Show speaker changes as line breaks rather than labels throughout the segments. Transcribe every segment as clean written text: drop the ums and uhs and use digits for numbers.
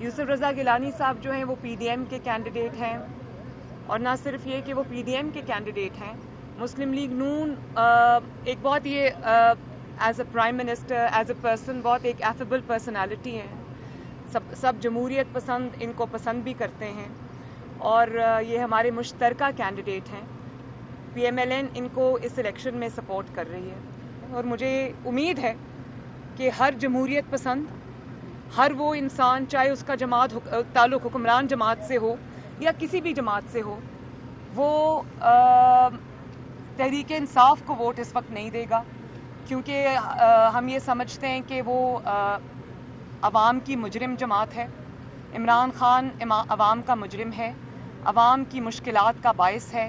यूसुफ रज़ा गिलानी साहब जो हैं वो पीडीएम के कैंडिडेट हैं, और ना सिर्फ ये कि वो पीडीएम के कैंडिडेट हैं, मुस्लिम लीग नून एक बहुत ये as a prime minister, as a person बहुत एक एफेबल पर्सनालिटी हैं। सब जमहूरियत पसंद इनको पसंद भी करते हैं, और ये हमारे मुश्तरका कैंडिडेट हैं। पीएमएलएन इनको इस इलेक्शन में सपोर्ट कर रही है, और मुझे उम्मीद है कि हर जमहूरियत पसंद, हर वो इंसान, चाहे उसका ताल्लुक़ हुक्मरान जमात से हो या किसी भी जमात से हो, वो तहरीक इंसाफ को वोट इस वक्त नहीं देगा, क्योंकि हम ये समझते हैं कि वो अवाम की मुजरिम जमात है। इमरान खान अवाम का मुजरिम है, अवाम की मुश्किलात का बायस है।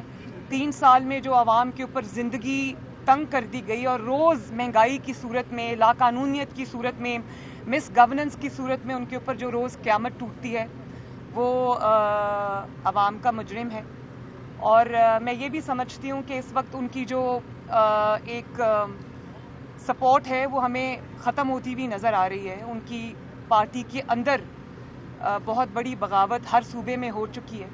3 साल में जो अवाम के ऊपर ज़िंदगी तंग कर दी गई, और रोज़ महंगाई की सूरत में, लाकानूनियत की सूरत में, मिस गवर्नेंस की सूरत में उनके ऊपर जो रोज़ क़यामत टूटती है, वो अवाम का मुजरिम है। और मैं ये भी समझती हूँ कि इस वक्त उनकी जो एक सपोर्ट है वो हमें ख़त्म होती हुई नज़र आ रही है। उनकी पार्टी के अंदर बहुत बड़ी बगावत हर सूबे में हो चुकी है।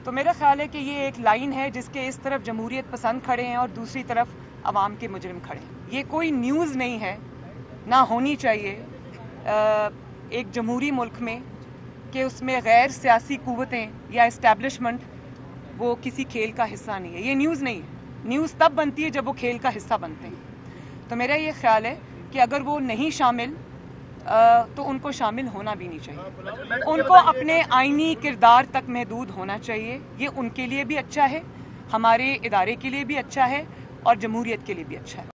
तो मेरा ख्याल है कि ये एक लाइन है जिसके इस तरफ जमहूरियत पसंद खड़े हैं और दूसरी तरफ अवाम के मुजरिम खड़े हैं। ये कोई न्यूज़ नहीं है, ना होनी चाहिए एक जमहूरी मुल्क में कि उसमें गैर सियासी कुव्वतें या इस्टेब्लिशमेंट वो किसी खेल का हिस्सा नहीं है। ये न्यूज़ नहीं है। न्यूज़ तब बनती है जब वो खेल का हिस्सा बनते हैं। तो मेरा ये ख्याल है कि अगर वो नहीं शामिल तो उनको शामिल होना भी नहीं चाहिए। उनको अपने आईनी किरदार तक महदूद होना चाहिए। ये उनके लिए भी अच्छा है, हमारे इदारे के लिए भी अच्छा है, और जमहूरियत के लिए भी अच्छा है।